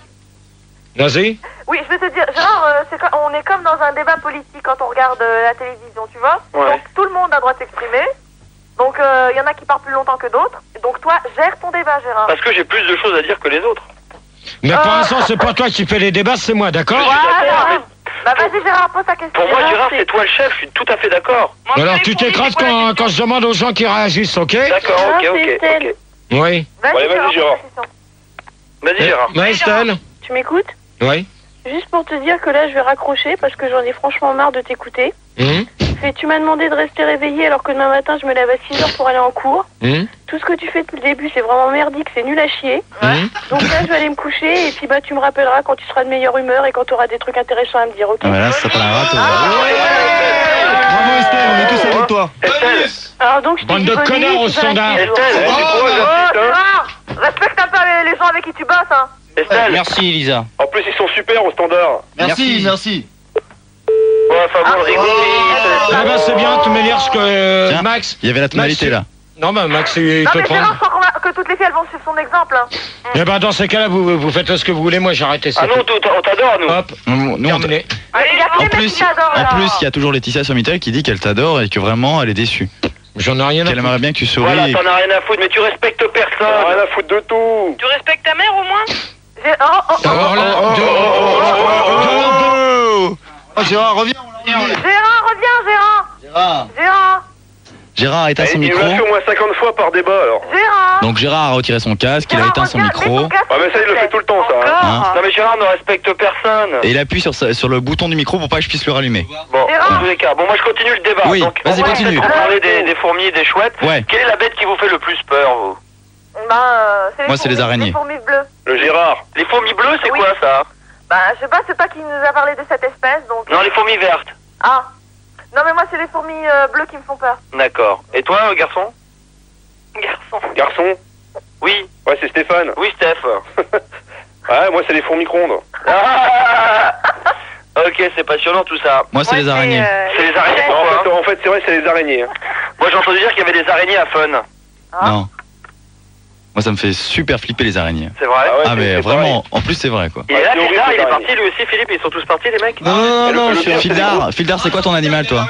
Vas-y. Oui, je vais te dire, Gérard, on est comme dans un débat politique quand on regarde la télévision, tu vois. Ouais. Donc tout le monde a le droit de s'exprimer. Donc il y en a qui parlent plus longtemps que d'autres. Donc toi, gère ton débat, Gérard. Parce que j'ai plus de choses à dire que les autres. Mais pour l'instant, c'est pas toi qui fais les débats, c'est moi, d'accord? Voilà. Bah vas-y Gérard, pose ta question. Pour moi Gérard, c'est toi le chef, je suis tout à fait d'accord. Alors tu t'écrases quand je demande aux gens qui réagissent, ok? D'accord, ok. Oui. Vas-y Gérard. Vas-y Gérard. Ouais, Estelle? Tu m'écoutes? Oui. Juste pour te dire que là, je vais raccrocher parce que j'en ai franchement marre de t'écouter. Tu m'as demandé de rester réveillé alors que demain matin, je me lève à 6h pour aller en cours. Tout ce que tu fais depuis le début, c'est vraiment merdique, c'est nul à chier. Donc là, je vais aller me coucher et puis bah tu me rappelleras quand tu seras de meilleure humeur et quand tu auras des trucs intéressants à me dire, ok? Voilà, ça t'en a raté. Bravo Estelle, on est tous avec toi. Alors donc, je te Bande dis de bonne connards nuit, au tu vas standard. rester. Gérard, respecte un peu les gens avec qui tu bosses, hein. Estelle. Merci Elisa. En plus, ils sont super au standard. Merci. Ouais, enfin bon, Ah bah c'est bien, tu m'énerves que Tiens, Max. il y avait la tonalité là. Non bah Max, il Non te mais prend. Gérard, je crois que toutes les filles elles vont suivre son exemple. Hein. Eh ben dans ces cas-là, vous faites ce que vous voulez, moi j'ai arrêté ça. Ah non, on t'adore nous. Hop, Nous, terminé. Il y a que les mecs qui t'adorent, En là. plus, il y a toujours Laetitia sur Mittel qui dit qu'elle t'adore et que vraiment elle est déçue. J'en ai rien à Qu'elle aimerait bien que tu souris. Voilà, et- t'en as rien à foutre, mais tu respectes personne. Rien à foutre de tout. Tu respectes ta mère au moins? Alors là, Oh Gérard, reviens. Gérard, reviens, Gérard. Gérard a éteint son Il micro. l'a fait au moins 50 fois par débat alors. Gérard. Donc Gérard a retiré son casque, il a éteint son micro. Ah mais ça il le fait tout le temps ça. Hein. Non mais Gérard ne respecte personne. Et il appuie sur le bouton du micro pour pas que je puisse le rallumer. Bon, en tous les cas, bon moi je continue le débat. Oui, donc, vas-y, on va continue. peut-être parler des fourmis et des chouettes. Ouais. Quelle est la bête qui vous fait le plus peur, vous? Moi, c'est les araignées. Les fourmis bleues. Le Gérard. Les fourmis bleues, c'est Oui. quoi ça? Bah je sais pas, c'est toi qui nous a parlé de cette espèce donc. Non, les fourmis vertes. Ah. Non mais moi c'est les fourmis bleues qui me font peur. D'accord. Et toi, garçon? Garçon. Oui. Ouais c'est Stéphane. Oui, Steph. Ouais moi c'est les fourmis micro-ondes. Ok, c'est passionnant tout ça. Moi c'est les araignées. C'est les araignées, Non, pourquoi? en fait c'est vrai c'est les araignées. Hein. Moi j'ai entendu dire qu'il y avait des araignées à Fun. Non. Moi ça me fait super flipper les araignées. C'est vrai? Ah ouais, Ah mais c'est vraiment, en plus c'est vrai quoi. Il est là, c'est horrible, Fildar, il est les parti lui aussi, Philippe, ils sont tous partis les mecs? Non, le pire, Fildar, c'est quoi ton animal toi?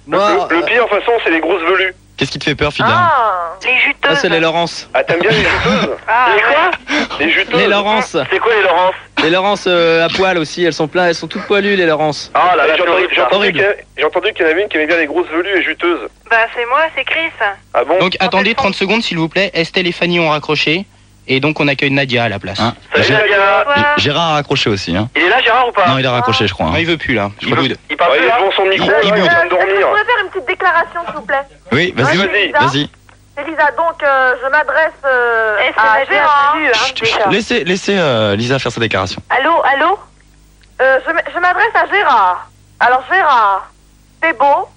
Le pire de toute façon c'est les grosses velues. Qu'est-ce qui te fait peur Fildar? Ah. Les juteuses. Ça c'est les Laurence. Ah t'aimes bien les juteuses? Les quoi? Les juteuses. Les Laurence. C'est quoi les Laurence? Les Laurence à poil aussi, elles sont toutes poilues les Laurence. Ah là là, J'ai c'est horrible, ça. j'ai entendu qu'il y en avait une qui aimait bien les grosses velues et juteuses. Bah c'est moi, c'est Chris. Ah bon? Donc attendez 30 secondes s'il vous plaît, Estelle et Fanny ont raccroché. Et donc on accueille Nadia à la place. Hein Salut Nadia. Gérard a raccroché aussi hein. Il est là Gérard ou pas? Non il a raccroché je crois. Non, Hein. il veut plus là. Je crois qu'il- Il parle Ouais, plus il est là? devant son micro, Il là, il est en boude. train de Est-ce que je dormir. pourrais faire une petite déclaration s'il vous plaît? Oui, vas-y, vas-y. C'est Lisa, donc je m'adresse à Gérard. Chut, laissez Lisa faire sa déclaration. Allô? Je m'adresse à Gérard. Alors Gérard, c'est beau,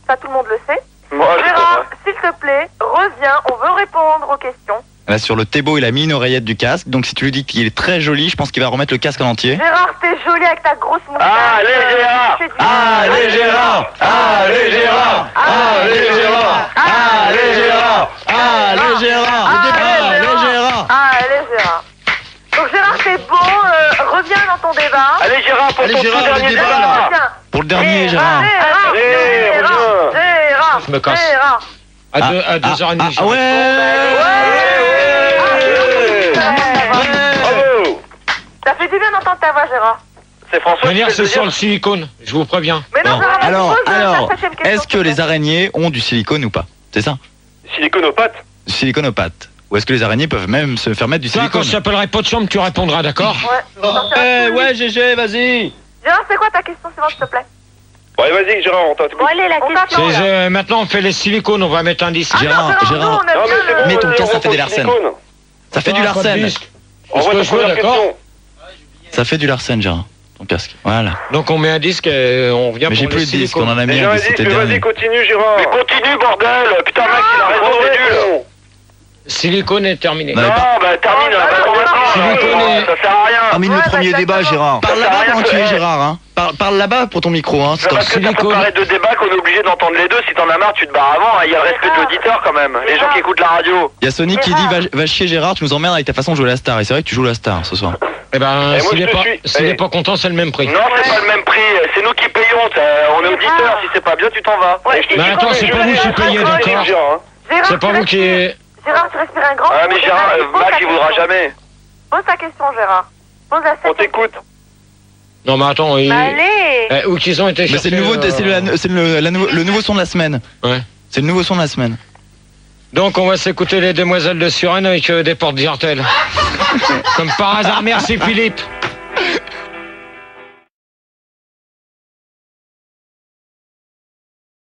ça tout le monde le sait. Moi, je Gérard, comprends. s'il te plaît, reviens, on veut répondre aux questions. Là, sur le Thébo, il a mis une oreillette du casque. Donc si tu lui dis qu'il est très joli, je pense qu'il va remettre le casque en entier. Gérard, t'es joli avec ta grosse moustache. Allez Gérard! Allez Gérard! Allez Gérard! Allez Gérard! Allez Gérard! Allez Gérard! Allez Gérard! Allez Gérard. Donc Gérard, t'es beau, reviens dans ton débat. Allez Gérard, pour Allez, ton Gérard, tout le dernier débat, débat là. Tiens. Pour le dernier, Gérard. Allez, Gérard, Je me casse. Gérard. À 2h30. Ah ouais! Bravo. Ça fait du bien d'entendre ta voix, Gérard. C'est François. Manière, c'est sur le silicone, je vous préviens. Mais non, Alors, est-ce que les araignées ont du silicone ou pas? C'est ça? Silicone aux pattes. Du silicone aux pattes. Ou est-ce que les araignées peuvent même se faire mettre du Toi, silicone? quand je t'appellerai pot de chambre, tu répondras, d'accord? Ouais, GG, vas-y. Gérard, c'est quoi ta question suivante, s'il te plaît? Bon, allez, vas-y, Gérard, on t'écoute. Bon, allez, la question. Maintenant, on fait les silicones, on va mettre un disque. Gérard, mets ton casque, ça fait des larcènes. Ça fait du larcène. D'accord. Ça fait du larcène, Gérard. Ton casque. Voilà. Donc on met un disque et on revient Mais j'ai pour plus les de disque, silicones. on en a mis un disque, c'était le dernier. Vas-y, continue, Gérard. Mais continue, bordel. Putain, mec, il a raison, bidule. Silicone est terminé. Non, bah termine, ça sert à rien. Termine le premier débat, Gérard. Parle là-bas pendant que tu es Gérard, hein. Parle là-bas pour ton micro, hein. C'est parce que ça peut paraître de débat qu'on est obligé d'entendre les deux. Si t'en as marre, tu te barres avant. Il y a le respect de l'auditeur quand même. Les gens qui écoutent la radio. Il y a Sonic qui dit va chier Gérard, tu nous emmerdes avec ta façon de jouer la star. Et c'est vrai que tu joues la star ce soir. Eh ben, s'il n'est pas content, c'est le même prix. Non, c'est pas le même prix. C'est nous qui payons. On est auditeurs. Si c'est pas bien, tu t'en vas. Mais attends, c'est pas vous qui payez, d'accord? C'est pas vous qui... Gérard, tu respires un grand. Ah, mais Gérard, Max, il voudra jamais. Pose ta question, Gérard. Pose la On t'écoute. Non, mais attends, allez. où qu'ils ont été chercher... Mais c'est le nouveau, le nouveau son de la semaine. Ouais. C'est le nouveau son de la semaine. Donc on va s'écouter les Demoiselles de Suresnes avec des portes d'Irtel. Comme par hasard, merci Philippe.